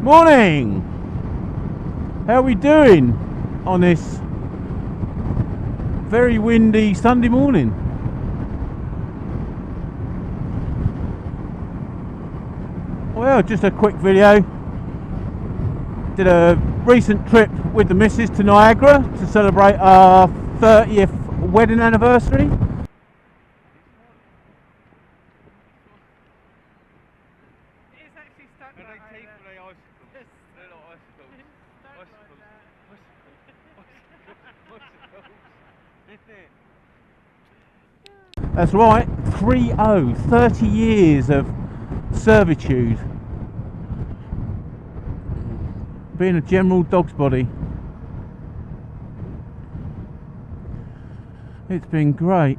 Morning! How are we doing on this very windy Sunday morning? Well, just a quick video. Did a recent trip with the missus to Niagara to celebrate our 30th wedding anniversary. That's right, 30 years of servitude. Being a general dog's body. It's been great.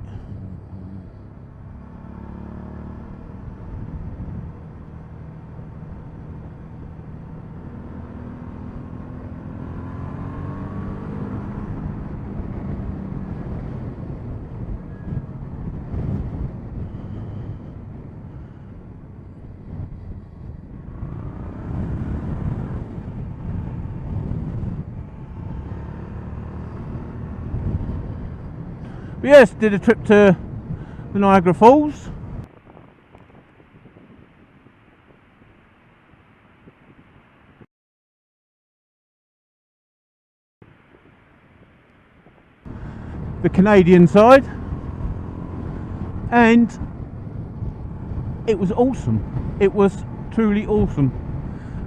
But yes, did a trip to the Niagara Falls. The Canadian side. And it was awesome. It was truly awesome.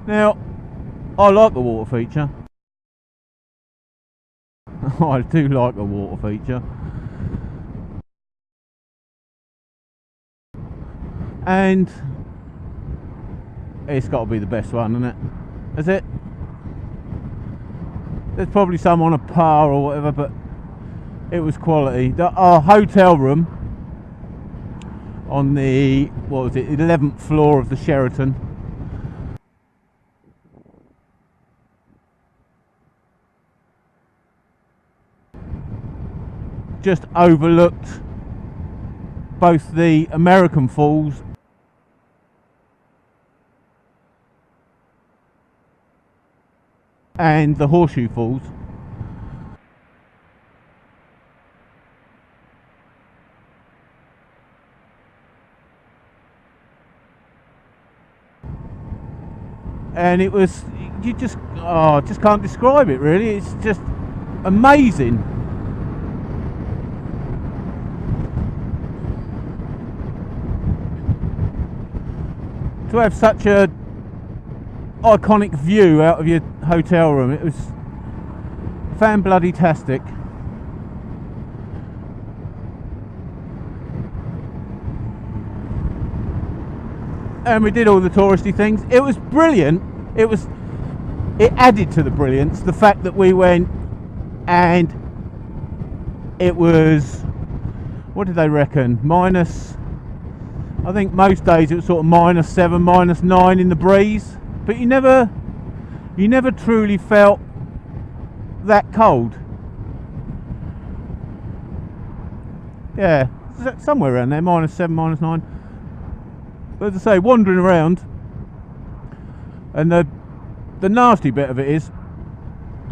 Now, I like the water feature. I do like the water feature. And it's got to be the best one, isn't it? Is it? There's probably some on a par or whatever, but it was quality. Our hotel room on the, what was it, 11th floor of the Sheraton. Just overlooked both the American Falls and the Horseshoe Falls. And it was, you just can't describe it really. It's just amazing. To have such a iconic view out of your hotel room, it was fan-bloody-tastic. And we did all the touristy things. It was brilliant. It added to the brilliance the fact that we went and it was, what did they reckon, minus, I think most days it was sort of -7, -9 in the breeze, but you never truly felt that cold. Yeah, somewhere around there, -7, -9. But as I say, wandering around, and the nasty bit of it is,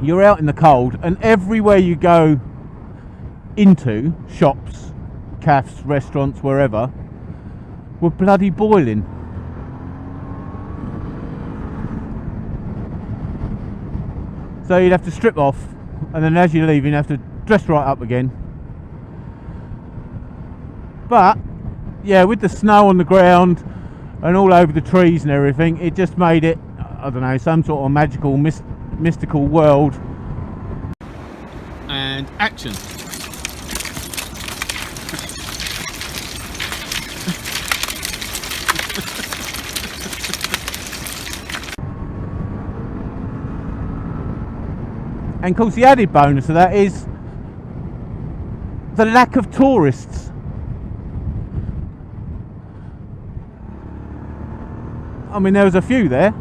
you're out in the cold, and everywhere you go into, shops, cafes, restaurants, wherever, were bloody boiling. So you'd have to strip off, and then as you're leaving, you have to dress right up again. But yeah, with the snow on the ground and all over the trees and everything, it just made it, I don't know, some sort of magical, mystical world. And action. And of course the added bonus of that is the lack of tourists. I mean, there was a few there,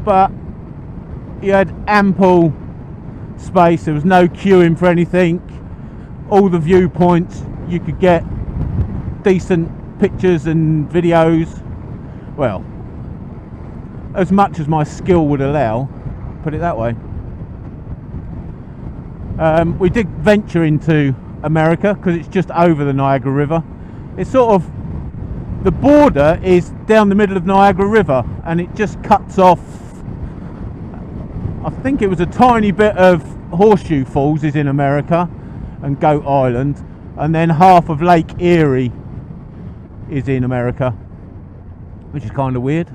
but you had ample space. There was no queuing for anything. All the viewpoints, you could get decent pictures and videos, well, as much as my skill would allow, put it that way. We did venture into America because it's just over the Niagara River. It's sort of, the border is down the middle of Niagara River, and it just cuts off, I think it was a tiny bit of Horseshoe Falls is in America and Goat Island, and then half of Lake Erie is in America, which is kind of weird.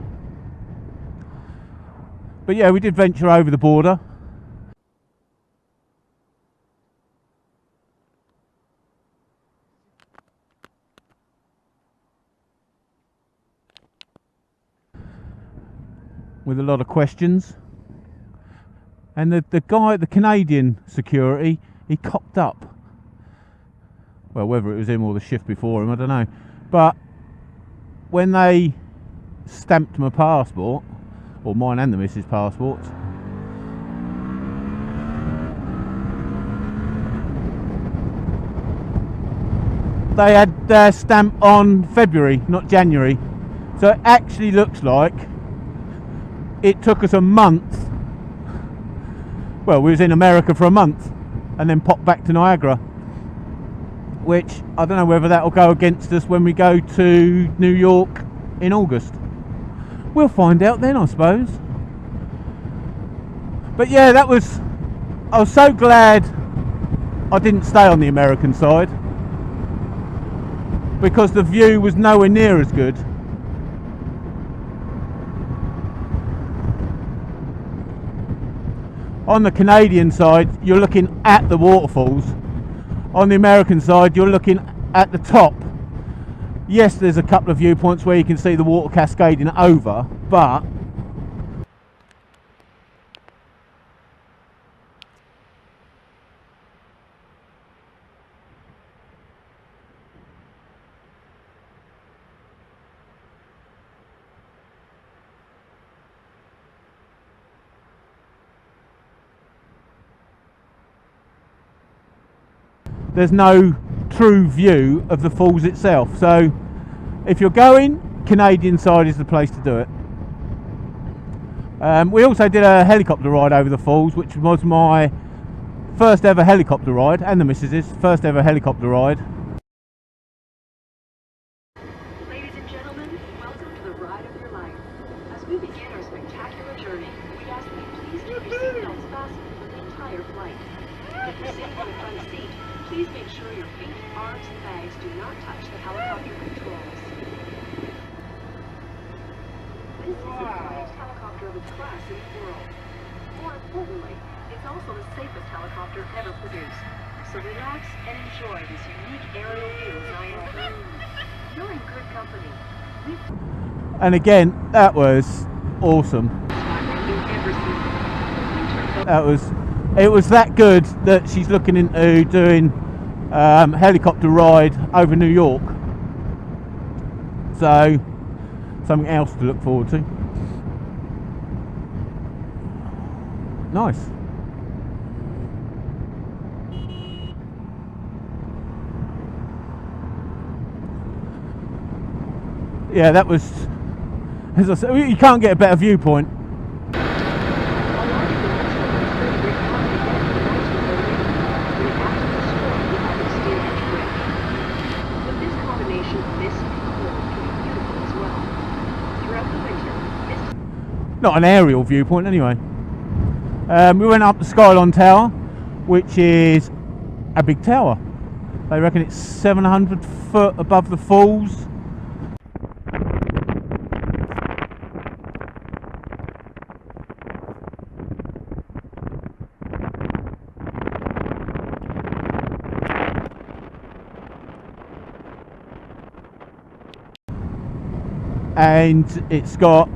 But yeah, we did venture over the border. With a lot of questions. And the guy, the Canadian security, he cocked up. Well, whether it was him or the shift before him, I don't know. But when they stamped my passport, or mine and the missus' passports, they had their stamp on February, not January. So it actually looks like it took us a month. Well, we was in America for a month and then popped back to Niagara, which I don't know whether that will go against us when we go to New York in August. We'll find out then, I suppose. But yeah, I was so glad I didn't stay on the American side, because the view was nowhere near as good. On the Canadian side, you're looking at the waterfalls. On the American side, you're looking at the top. Yes, there's a couple of viewpoints where you can see the water cascading over, but there's no true view of the falls itself. So if you're going, Canadian side is the place to do it. We also did a helicopter ride over the falls, which was my first ever helicopter ride, and the missus's first ever helicopter ride. Ladies and gentlemen, welcome to the ride of your life. As we begin our spectacular journey, we ask that you please keep your seatbelts fastened for the entire flight. If you're sitting in the front seat, please make sure your feet, arms, and bags do not touch the helicopter controls. This is the quietest helicopter of its class in the world. More importantly, it's also the safest helicopter ever produced. So relax and enjoy this unique aerial view of Niagara. You're in good company. And again, that was awesome. It was that good that she's looking into doing helicopter ride over New York. So something else to look forward to. Nice. Yeah, that was, as I said, you can't get a better viewpoint. Not an aerial viewpoint anyway. We went up the Skyline Tower, which is a big tower. They reckon it's 700 foot above the falls. And it's got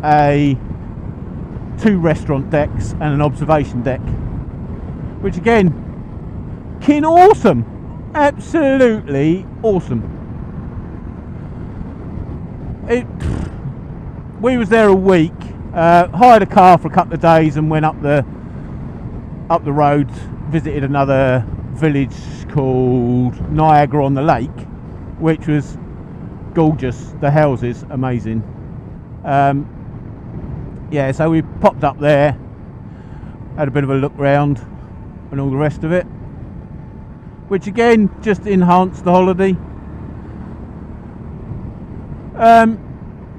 two restaurant decks and an observation deck, which again, kin awesome, absolutely awesome. We was there a week, hired a car for a couple of days and went up the road, visited another village called Niagara-on-the-Lake, which was gorgeous. The houses, amazing. Yeah, so we popped up there, had a bit of a look round and all the rest of it, which again just enhanced the holiday.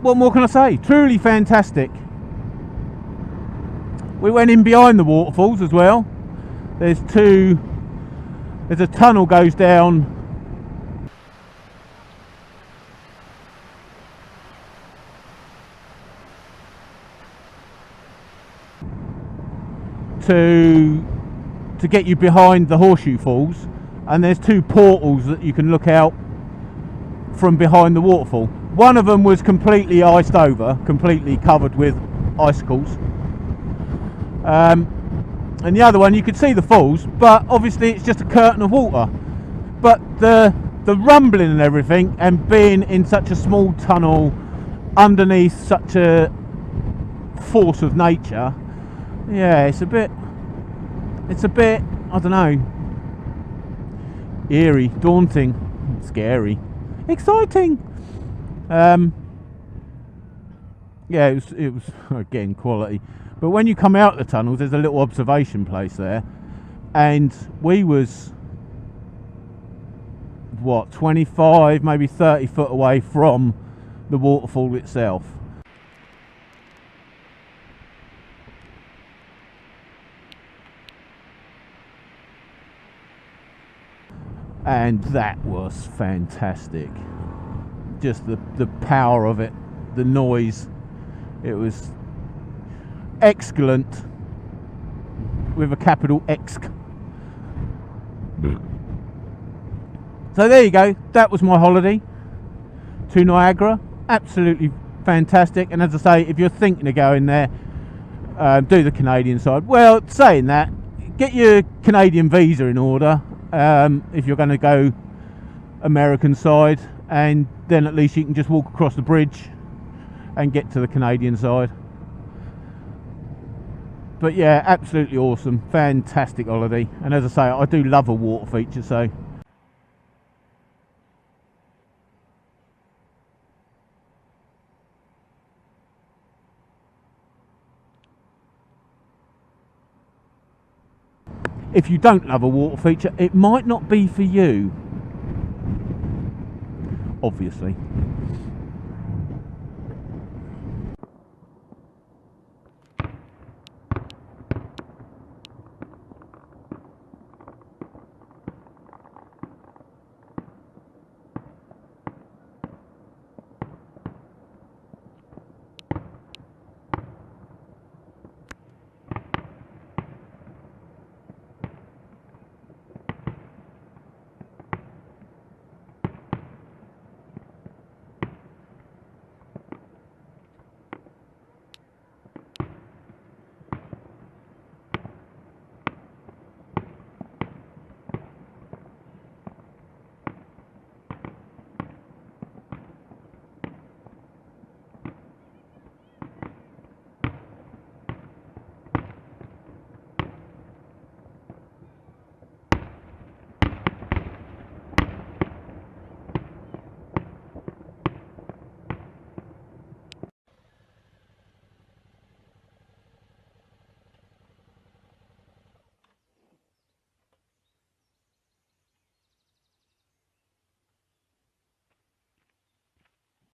What more can I say? Truly fantastic. We went in behind the waterfalls as well. There's a tunnel goes down to get you behind the Horseshoe Falls, and there's 2 portals that you can look out from behind the waterfall. One of them was completely iced over, completely covered with icicles, and the other one you could see the falls, but obviously it's just a curtain of water. But the rumbling and everything, and being in such a small tunnel underneath such a force of nature, yeah, it's a bit, I don't know, eerie, daunting, scary, exciting. Yeah, it was again quality. But when you come out the tunnels, there's a little observation place there, and we was what, 25, maybe 30 foot away from the waterfall itself. And that was fantastic. Just the power of it, the noise. It was excellent, with a capital X. So there you go. That was my holiday to Niagara. Absolutely fantastic. And as I say, if you're thinking of going there, do the Canadian side. Well, saying that, get your Canadian visa in order. If you're going to go American side, and then at least you can just walk across the bridge and get to the Canadian side. But yeah, absolutely awesome, fantastic holiday. And as I say, I do love a water feature, so if you don't love a water feature, it might not be for you, obviously.